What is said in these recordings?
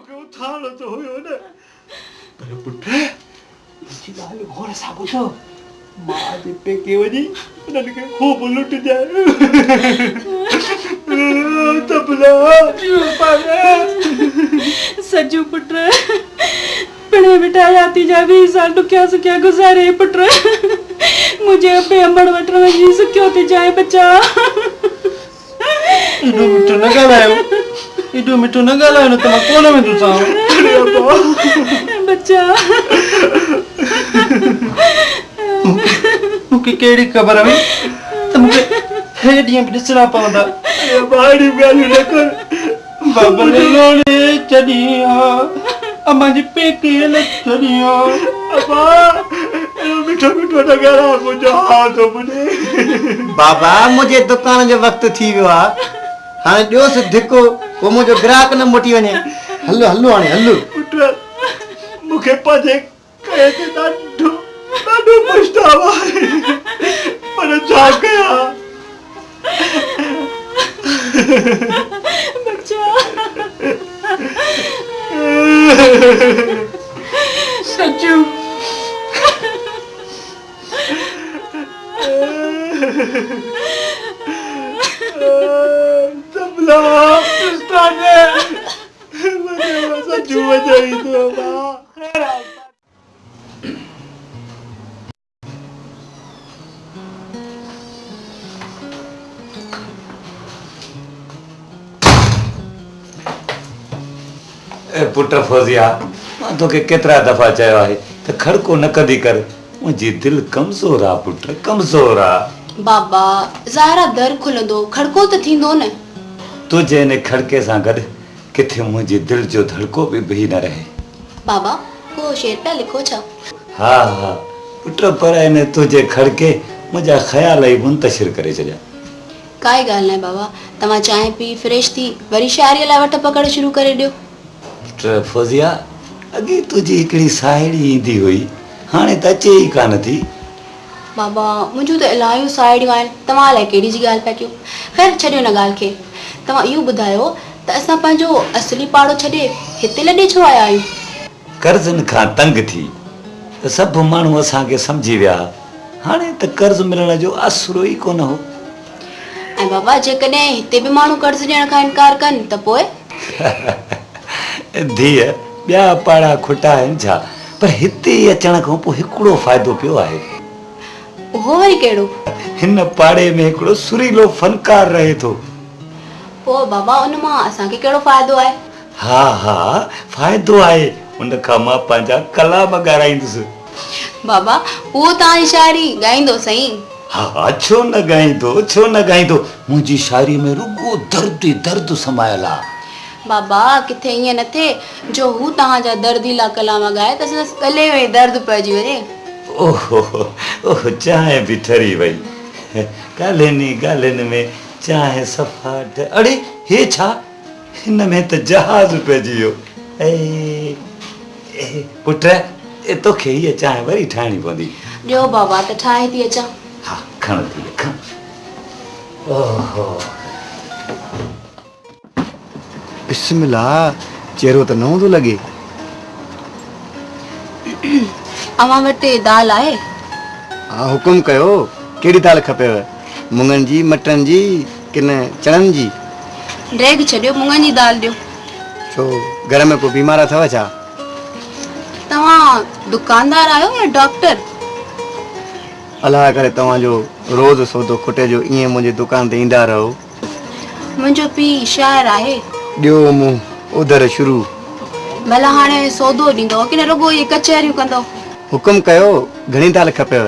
क्यों थानो तो हुयो न पर पुत्र जी गाल घोर साबो छो मां जे पेके वजी उनन के खूब लुट जाए तबला सजू पुत्र पढ़े बिठा जाती जा 20 साल तो क्या से क्या गुजारे पुत्र मुझे अपने अम्बड़ वटर में जी से क्यों ते जाए बच्चा इडो मिठो न गालायो इडो मिठो न गालायो न तमा कोन में तू साओ बच्चा मुके केड़ी खबर है त मुके हेडियां भी दिसना पवंदा ए बाड़ी गाली न कर बाबा ने लोने चढ़िया अम्मा जी पेके न चढ़िया अबा मिठो मिठो न गाला मुझे हाथ मुने बाबा मुझे दुकान जो वक्त थी वियो आ हां दियो से धिको वो मुझे ग्राहक न मोटी वने हल्लो हल्लो हाने हल्लो पुत्र मुखे पाजे कहे ते ॾाढो पछतावा पर छा कया बच्चा सच्चू तबला पिस्ताने मुझे सच्चू बजाई तो खैर पुट फौजिया मां तोखे केतिरा दफ़ा चयो आहे त खड़को न कदी कर मुंहिंजी दिलि कमज़ोर आहे पुट कमज़ोर आहे बाबा ज़ाहिरा दर खुलंदो खड़को त थींदो न तुंहिंजे हिन खड़के सां गॾु किथे मुंहिंजी दिलि जो धड़को बि बीह न रहे बाबा को शेर पिया लिखो छा हा हा पुट पर हिन तुंहिंजे खड़के मुंहिंजा ख़्याल ई मुंतशिर करे छॾिया काई ॻाल्हि न बाबा तव्हां चांहि पी फ्रेश थी वरी शाइरीअ लाइ वठ पकड़ शुरू करे ॾियो फौजिया अॻे तुंहिंजी हिकिड़ी साहेड़ी ईंदी हुई हाणे त अचे ई कान थी बाबा मुंहिंजूं त इलाहियूं साहेड़ियूं आहिनि तव्हां लाइ कहिड़ी जी ॻाल्हि पिया कयो ख़ैर छॾियो हिन ॻाल्हि खे तव्हां इहो ॿुधायो त असां पंहिंजो असली पाड़ो छॾे हिते लॾे छो आया आहियूं कर्ज़नि खां तंग थी त सभु माण्हू असांखे सम्झी विया हाणे त कर्ज़ मिलण जो आसरो ई कोन हो ऐं बाबा जेकॾहिं हिते बि माण्हू कर्ज़ ॾियण खां इनकार कनि त पोइ धीअ ॿिया पाड़ा खुटा आहिनि छा पर हिते अचण खां पोइ हिकिड़ो फ़ाइदो पियो आहे उहो वरी कहिड़ो हिन पाड़े में हिकिड़ो सुरीलो फनकार रहे थो पोइ बाबा उन मां असांखे कहिड़ो फ़ाइदो आहे हा हा फ़ाइदो आहे उन खां मां पंहिंजा कलाम ॻाराईंदुसि बाबा उहो तव्हांजी शाइरी ॻाईंदो सही हा छो न ॻाईंदो मुंहिंजी शाइरी में रुॻो दर्द ई दर्द समायल आहे बाबा किथे ईअं न थिए जो हू तव्हांजा दर्दीला कलाम ॻाए त गले में दर्द पइजी वञे ओहो चांहि बि ठरी वई ॻाल्हियुनि में चांहि सफ़ा अड़े हे छा हिन में त जहाज़ पइजी वियो पुट तोखे हीअ चांहि वरी ठाहिणी पवंदी ॿियो बाबा त ठाहे थी अचां हा खण थी खण ओहो बिस्मिल्लाह चेहरो त न हूंदो लॻे अवां वटि दाल आहे हा हुकुम कयो कहिड़ी दाल खपेव मुङनि जी मटरनि जी किन चणनि जी ड्रैग छॾियो मुङनि जी दाल ॾियो छो घर में को बीमार अथव छा तव्हां दुकानदार आहियो या डॉक्टर अलाह करे तव्हांजो रोज़ सौदो खुटे जो ईअं मुंहिंजे दुकान ते ईंदा रहो मुंहिंजो पीउ शाइर आहे ॾियो मुंहुं उधर शुरू भला हाणे सौदो ॾींदो की न रुॻो इहे कचहरियूं कंदो हुकुम कयो घणी दाल खपेव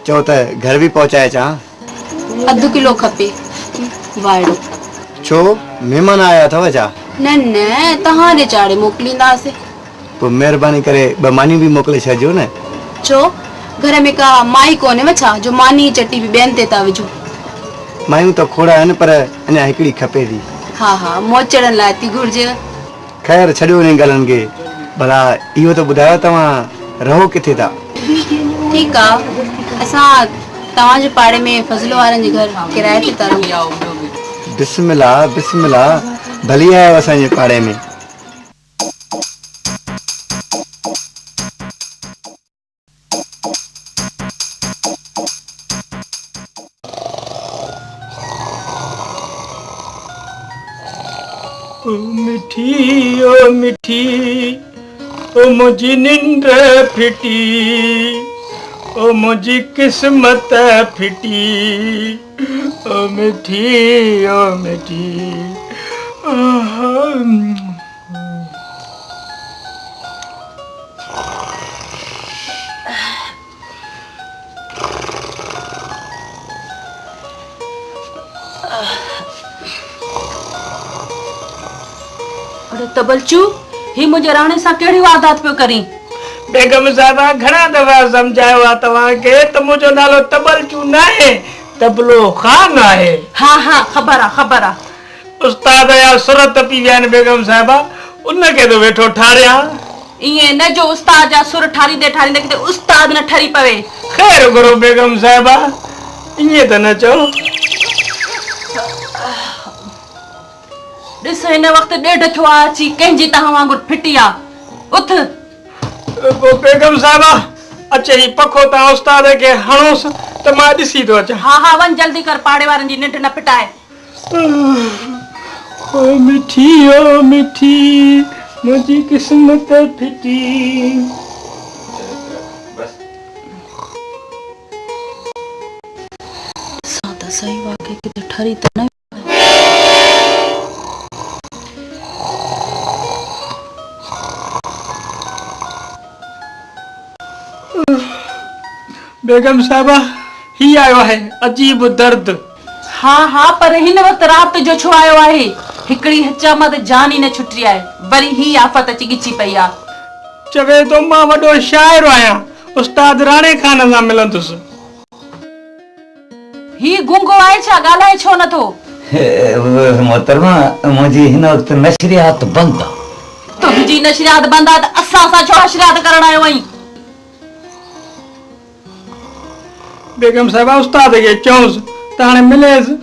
चओ त घर बि पहुचाए अचां अधु किलो खपे वाइड़ो छो महिमान आया अथव छा न न तव्हां ॾे चाढ़े मोकिलींदासीं पोइ महिरबानी करे ॿ मानियूं बि मोकिले छॾिजो न छो घर में का माई कोन्हे छा जो मानी चटी बि ॿियनि ते था विझो मायूं त खोड़ा आहिनि पर अञा हिकिड़ी खपे थी हा हा मोचड़नि लाइ थी घुर्जे ख़ैर छॾियो इन ॻाल्हियुनि खे भला इहो त ॿुधायो तव्हां रहो किथे था ठीकु आहे असां तव्हांजे पाड़े में फज़लो वारनि जे घर किराए ते था रहूं बिस्मिल्लाह बिस्मिल्लाह भली आयो असांजे पाड़े में मिठी ओ मिठी ओ मुझी निंड फिटी ओ मुझी किस्मत फिटी ओ मिठी ओ मिठी अरे तबलचू ही मुझे राणे सा केड़ी वादात पे करी बेगम साहबा घणा दफा समझायो आ तव्हां खे त मुंहिंजो नालो तबलचू न आहे तबलो खान आहे हाँ हाँ खबर आ उस्ताद या सुरत पी विया आहिनि बेगम साहबा उनखे तो वेठो ठारिया इए न जो उस्ताद जा सुर ठारींदे किते उस्ताद न ठरी पवे खैर करो बेगम साहबा इए त न चओ ॾिस हिन वक्त ॾेढ थियो आ अची कंहिंजी तव्हां वांगुरु फिटी आ उथ बेगम साहबा अचे ही पखो ता उस्ताद खे हणोस त मां ॾिसी थो अचां हाँ हाँ वन जल्दी कर पाड़े वारनि जी निंड न पिटाए ओ मिठी मुंहिंजी किस्मत फिटी सादा सही वाकई किते ठरी त न बेगम साहबा ही आयो है अजीब दर्द हाँ हाँ पर हिन वक्त रात जो छो आयो आहे हिकड़ी हचा मत जान ही न छुटी आहे वरी ही आफत अची गिची पई आ चवे तो मां वडो शाइर आया उस्ताद राणे खान सां मिलंदुसि ही गुंगो आहे छा ॻाल्हाए छो नथो मोहतरमा मुंहिंजी हिन वक्त नशरियात बंद आहे तुंहिंजी नशरियात बंद आहे त असां सां छो नशरियात करण आयो आहीं बेगम साहबा उस्ताद खे चओसि त हाणे मिलेसि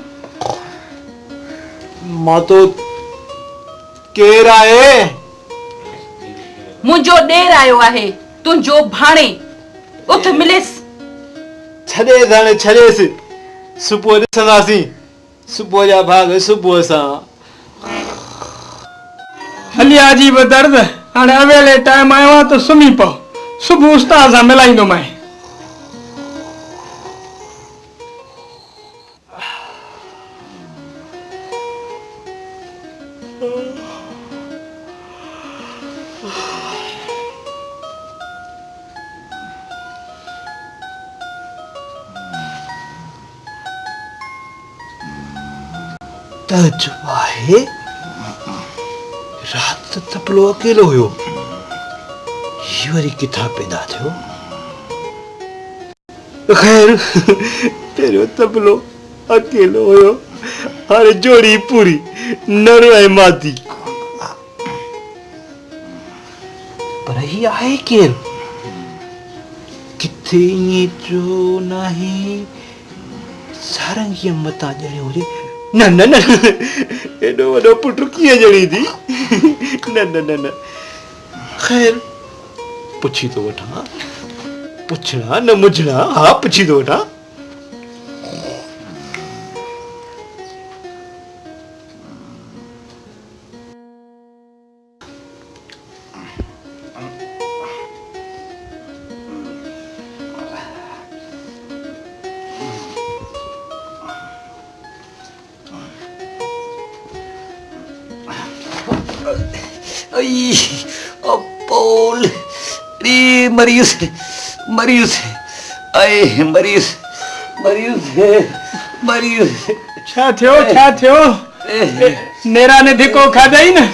मां तो केर आहे मुंहिंजो ॾेर आयो आहे तुंहिंजो भाणे उथ मिलेसि छॾे हाणे छॾेसि सुबुह ॾिसंदासीं सुबुह जा भाग सुबुह सां हली अजीब दर्द हाणे अवेले टाइम आयो आहे त सुम्ही पओ सुबुह उस्ताद सां मिलाईंदोमांइ ताजुब आहे रात तबलो अकेलो हुयो ही वरी किथां पैदा थियो खैर पहिरियों तबलो अकेलो हुयो हाणे जोड़ी पूरी नर ऐं मादी पर ही आहे केर किथे ईअं जो नाहे सारंगीअ मतां ॼणे हुजे न न न एॾो वॾो पुट कीअं ॼणी थी न न न न खैर पुछी थो वठां पुछणा न मुझणा हा पुछी थो वठां पोल रे मरीज मरीज आए मरीज मरीज मरीज छा थियो नेरा ने धिको खाधई न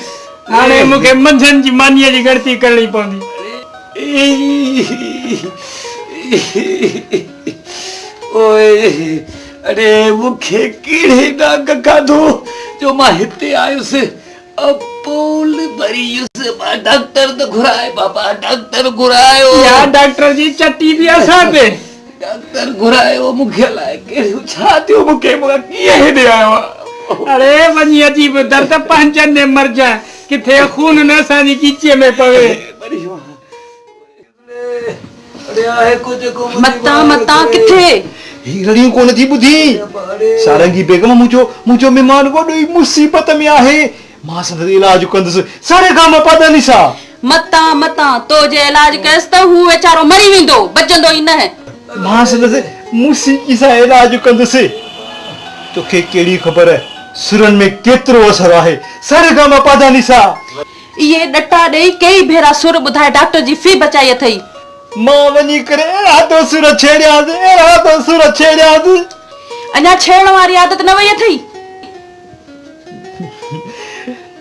हाणे मूंखे मंझंदि जी मानीअ जी गणती करणी पवंदी ओए अरे मूंखे कहिड़े नाग खाधो जो मां हिते आयुसि अपोल मरीज डॉक्टर तो घुराए बाबा डॉक्टर घुरायो या डॉक्टर जी चट्टी भी असां पे डॉक्टर घुरायो मूंखे लाइ कहिड़ो छा थियो मूंखे कीअं हेॾे आयो अरे वञी अजीब दर्द पंहिंजनि में मर जाए किथे खून न असांजी कीचीअ में पवे अरे आहे कुझु मता मता किथे ही रड़ियूं कोन थी ॿुधी सारंगी बेगम मुंहिंजो महिमान वॾो ई मुसीबत में आहे मां संदसि इलाज कंदुसि सारे गाम पता निसा मता मता तो जे इलाज कयसि त हू वेचारो मरी वेंदो बचंदो ई न। मां संदसि मूसीक़ी सां इलाज कंदुसि तोखे कहिड़ी ख़बर सुरन में केतिरो असर आहे सारे गाम पता निसा इहे डटा ॾेई कई भेरा सुर ॿुधाए डॉक्टर जी फी बचाई अथई। मां वञी करे अहिड़ा तो सुर छेड़ियासि अञा छेड़ण वारी आदत न वई अथई।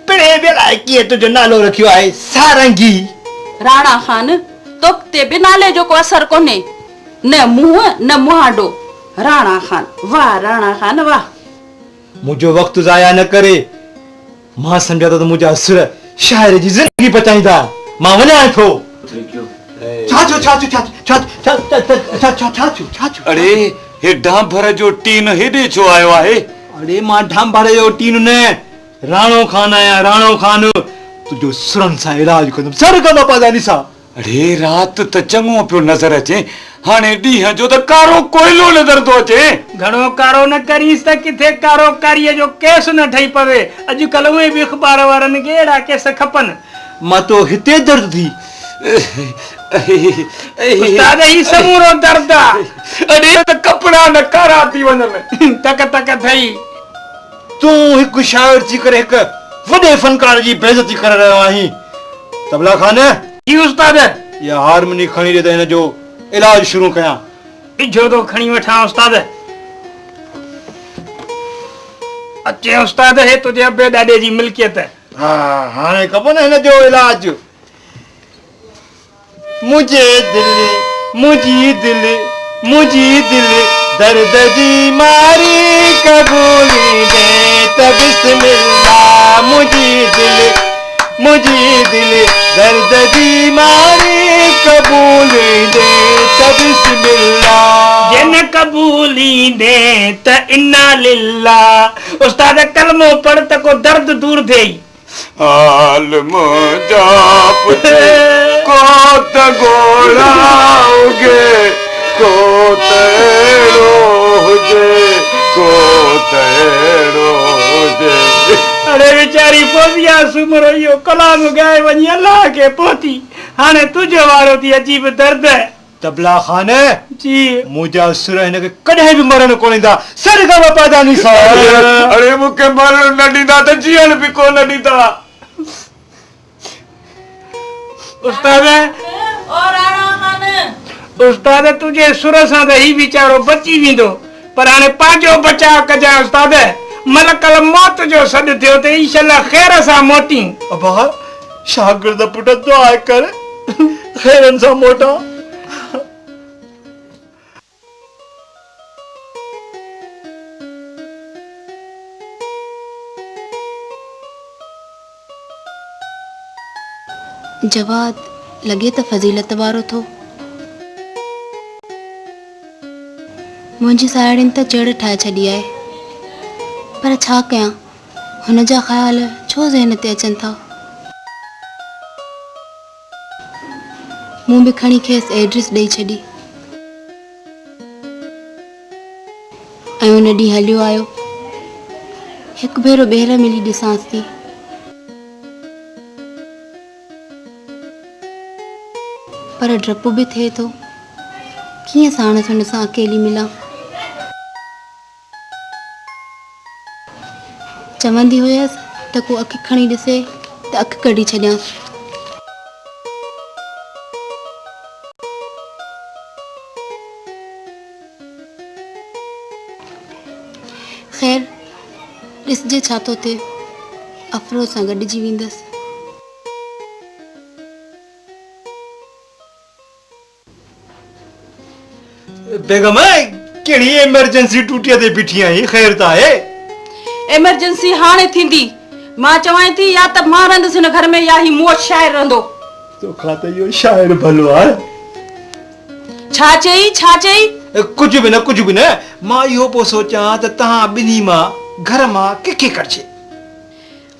पिणे बेलाए कीअं तुंहिंजो नालो रखियो आहे सारंगी। राणा खान तोते बि नाले जो को असर कोन्हे न मुंहुं न मुहाडो। राणा खान वाह राणा खान वाह। मुंहिंजो वक़्तु ज़ाया न करे मां सम्झा त मुंहिंजा सुर शाइर जी ज़िंदगी बचाईंदा। मां वञां थो। अरे हे डांभर जो टीन हेॾे छो आयो आहे? अरे मां डांभर जो टीन न राणो खान आहियां राणो खान तुंहिंजो सुरनि सां इलाज कंदुमि सर कंदो पदानी सां। अरे रात त चङो पियो नज़र अचे हाणे ॾींहं जो त कारो कोयलो नज़र थो अचे। घणो कारो न करीस त किथे कारो कारीअ जो केस न ठही पवे। अॼुकल्ह उहे बि अख़बार वारनि खे अहिड़ा केस खपनि। मां तो हिते दर्द थी उस्ताद ही समूरो दर्द आहे। अरे त कपड़ा न कारा थी वञनि तक तक थई। तूं हिकु शाइर थी करे हिकु वॾे फनकार जी बेइज़ती करे रहियो आहीं। तबला खान जी उस्ताद या हारमोनी खणी ॾे त हिन जो इलाज शुरू कयां। इजो तो खणी वठां उस्ताद। अचे उस्ताद हे तुंहिंजे अबे ॾाॾे जी मिल्कियत। हा हाणे खपो न हिन जो इलाज। मुंहिंजी दिल दर्द जी मारी कबूली दे त बिस्मिल्लाह। मुंहिंजी दिल दर्द जी मारी कबूली दे त बिस्मिल्लाह। जिन कबूली दे त इन्ना लिल्लाह। उस्ताद कलमो पढ़ त को दर्द दूर थिए। हाल मुंहिंजा पुछे को त गोड़ा हुजे को त अहिड़ो हुजे को त अहिड़ो हुजे। अरे वीचारी फोजिया सुमरो इहो कलाम ॻाए वञी अलाह खे पहुती। हाणे तुंहिंजो वारो थी अजीब दर्द। तबला खान जी मुंहिंजा सुर हिनखे कॾहिं बि मरण कोन ईंदा सर खां वफ़ादानी सां। अरे मूंखे मरण न ॾींदा त जीअण बि कोन ॾींदा। उस्ताद उस्ताद तुंहिंजे सुर सां त ही वीचारो बची वेंदो पर हाणे पंहिंजो बचाव कजांइ उस्ताद। मलकल मौत जो सॾु थियो त इंशाअल्लाह ख़ैर सां मोटी। अबा शागिर्द पुट दुआ कर ख़ैरनि सां मोटा। जवाद लॻे त फज़ीलत वारो थो। मुंहिंजी साहेड़ियुनि त जड़ ठाहे छॾी आहे पर छा कयां हुन जा ख़्याल छो ज़हन ते अचनि था। मूं बि खणी खेसि एड्रेस ॾेई छॾी ऐं उन ॾींहुं हलियो आयो। हिकु भेरो ॿीहर मिली ॾिसांसि थी। पर डपु बि थिए थो कीअं साणसि हुन सां अकेली मिलां। चवंदी हुयसि त को अखि खणी ॾिसे त अखि कढी छॾियांसि। ख़ैर ॾिसजे छा थो थिए अफ़रोज़ सां गॾिजी वेंदसि। बेगम कहिड़ी इमरजेंसी टूटीअ ते बीठी आहीं ख़ैर त आहे? इमरजेंसी हाणे थींदी। मां चवां थी या त मां रहंदसि हिन घर में या ही मूं वटि शाइर रहंदो। तोखां त इहो शाइर भलो आहे। छा चई? कुझु बि न मां इहो पोइ सोचां त तव्हां ॿिन्ही मां घर मां कंहिंखे कढिजे।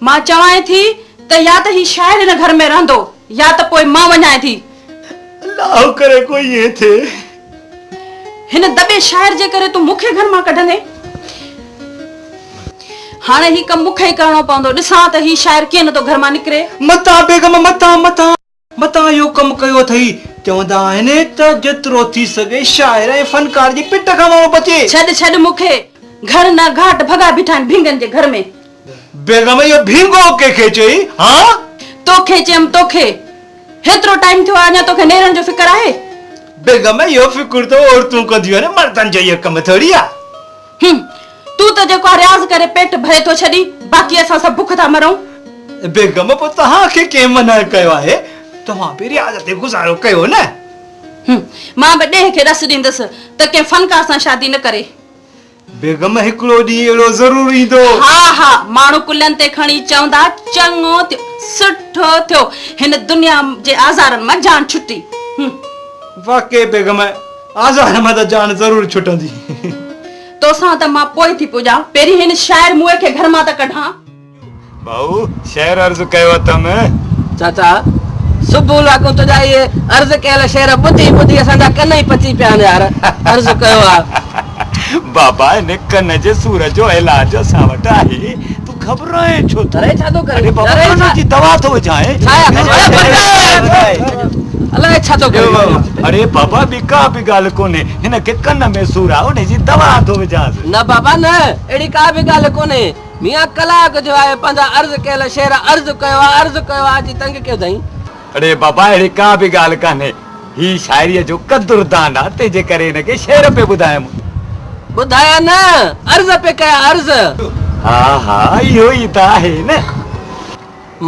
मां चवां थी त या त ही शाइर हिन घर में रहंदो या त पोइ मां वञां थी। अल्लाह करे कोई इएं थिए। हिन दॿे शाइर जे करे तूं मूंखे घर मां कढंदे? हाणे ही कम मूंखे ई करणो पवंदो ॾिसां त ही शाइर कीअं नथो घर मां निकिरे मता बेगम मता मता मता यो कम कयो अथई चवंदा आहिनि त जेतिरो थी सघे शाइर ऐं फनकार जी पिट खां माण्हू बचे छॾ मूंखे घर न घाट भगा बीठा आहिनि भींगनि जे घर में बेगम इहो भींगो कंहिंखे चई हा तोखे चयमि तोखे हेतिरो टाइम थियो आहे अञा तोखे नेरनि जो फिकर आहे बेगम इहो फिकुर त औरतूं कंदियूं आहिनि मर्दनि जो इहो कम थोरी आहे तू त जेको रियाज़ करे पेट भरे थो छॾी बाक़ी असां सभु बुख था मरूं बेगम पोइ तव्हांखे कंहिं मना कयो आहे तव्हां बि रियाज़ ते गुज़ारो कयो न मां बि ॾेह खे ॾस ॾींदसि त कंहिं फनकार सां शादी न करे बेगम हिकिड़ो ॾींहुं अहिड़ो ज़रूर ईंदो हा माण्हू कुलनि ते खणी चवंदा चङो थियो सुठो थियो हिन दुनिया जे आज़ारनि मां जान छुटी वाकई बेगम आज़ार मां त जान ज़रूर छुटंदी तोसां त मां पोइ थी पुॼां पहिरीं हिन शाइर मुंहं खे घर मां त कढां भाऊ शेर अर्ज़ कयो तम चाचा सुबुह लाको तुंहिंजा इहे अर्ज़ कयल शेर ॿुधी ॿुधी असांजा कन ई पची पिया आहिनि यार अर्ज़ कयो आहे बाबा इन कन जे सूर जो इलाज असां वटि आहे तू घबराए छो अरे छा थो करे अरे बाबा कन जी दवा थो विझाए अलाए छा थो करे अरे बाबा बि का बि ॻाल्हि कोन्हे हिन खे कन में सूर आहे उन जी दवा थो विझांसि न बाबा न अहिड़ी का बि ॻाल्हि कोन्हे मियां कलाक जो आहे पंहिंजा अर्ज़ कयल शेर अर्ज़ कयो आहे अॼु तंग कयो अथई अरे बाबा अहिड़ी का बि ॻाल्हि कान्हे ही शाइरीअ जो कदुरदान आहे तंहिंजे करे हिनखे शेर पे ॿुधायमि ॿुधाया न अर्ज़ पे कया अर्ज़ हा इहो ई त आहे न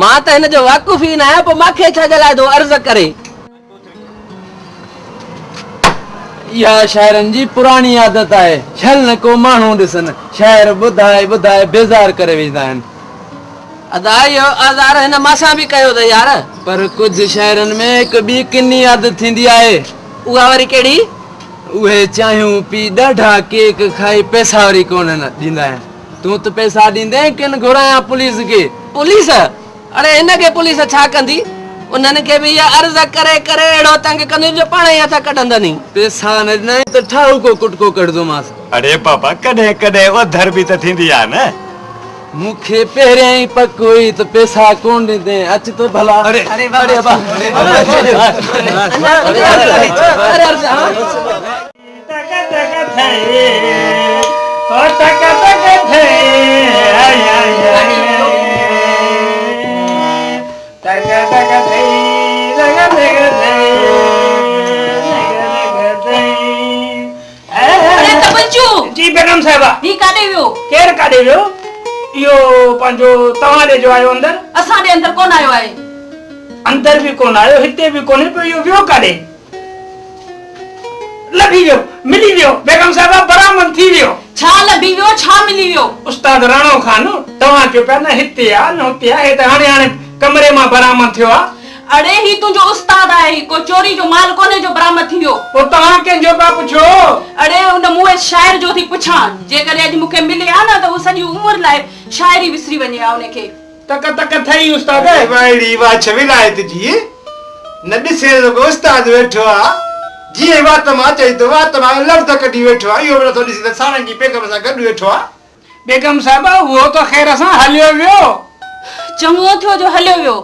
मां त हिन जो वाक़ुफ़ ई न आहियां पोइ मूंखे छा जे लाइ थो अर्ज़ करे इहा शाइरनि जी पुराणी आदत आहे छल न को माण्हू ॾिसनि शाइर ॿुधाए ॿुधाए बेज़ार करे वेंदा आहिनि अदा इहो आज़ार हिन मासां बि कयो अथई यार पर कुझु शाइरनि में हिकु ॿी किनी आदत थींदी आहे उहा वरी कहिड़ी उहे चाहियूं पी ॾाढा केक खाई पैसा वरी कोन ॾींदा आहिनि तूं त पैसा ॾींदे किन घुरायां पुलिस खे पुलिस अड़े हिनखे पुलिस छा कंदी उन्हनि खे बि इहा अर्ज़ करे करे अहिड़ो तंग कंदी जो पाण ई हथ कढंदनी पैसा न ॾिनई त ठाहु को कुटको कढंदोमांसि अरे बाबा कॾहिं कॾहिं उधर बि त थींदी आहे न मूंखे पहिरियां ई पक हुई त पैसा कोन ॾींदे अच तो भला अरे अरे बाबा जी बेगम साहिबा ही काॾे वियो केरु काॾे वियो इहो पंहिंजो तव्हां ॾे जो आयो अंदर असां ॾे अंदर कोन आयो आहे अंदर बि कोन आयो हिते बि कोन्हे पियो इहो वियो काॾे लभी वियो मिली वियो बेगम साहिबा बरामद थी वियो छा लभी वियो छा मिली वियो उस्ताद राणो खान तव्हां चयो पिया न हिते आहे न हुते आहे त हाणे कमरे मां बरामद थियो आहे अड़े ही तुंहिंजो उस्ताद आहे को चोरी जो माल कोन्हे जो बरामद थी वियो पोइ तव्हां कंहिंजो पिया पुछो अड़े हुन मुंहुं शाइर जो थी पुछां जेकॾहिं अॼु मूंखे मिले हा न त उहो सॼी उमिरि लाइ शाइरी विसरी वञे हा उनखे तक तक थई उस्ताद वाइड़ी वाछ विलायत जी न ॾिसे त उस्ताद वेठो आहे जीअं वात मां चई त वात मां लफ़्ज़ कढी वेठो आहे इहो नथो ॾिसी त साणनि जी बेगम सां गॾु वेठो आहे बेगम साहिबा उहो त ख़ैर सां हलियो वियो चङो थियो जो हलियो वियो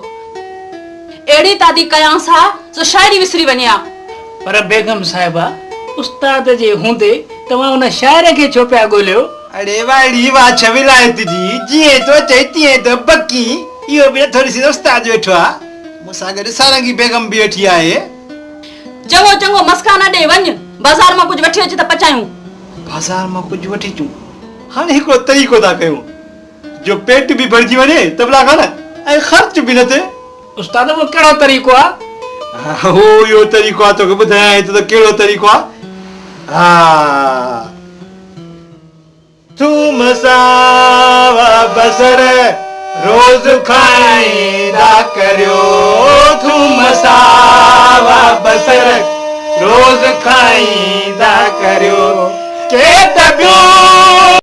एड़ी तादी कयां सा सो शायरी विसरी वञा पर बेगम साहिबा उस्ताद जे हूंदे तव्हां उन शाइर खे छो पिया ॻोल्हियो अरे वाइड़ी वाछ विलायत जी जीअं तो चई तीअं त बकी इहो बि नथो ॾिसी त उस्ताद वेठो आहे मूंसां गॾु सारंगी बेगम बि वेठी आहे चङो चङो मस्का न ॾे वञ बाज़ार मां कुझु वठी अच त पचायूं बाज़ार मां कुझु वठी अचूं हाणे हिकिड़ो तरीक़ो था कयूं जो पेट बि भरिजी वञे त भला कान ऐं ख़र्च बि न थिए उस्ताद वो कहिड़ो तरीक़ो आहे हो इहो तरीक़ो आहे तोखे ॿुधायां त कहिड़ो तरीक़ो आहे हा थूम सावा बसर रोज़ खाईंदा करियो थूम सावा बसर रोज़ खाईंदा करियो के त ॿियो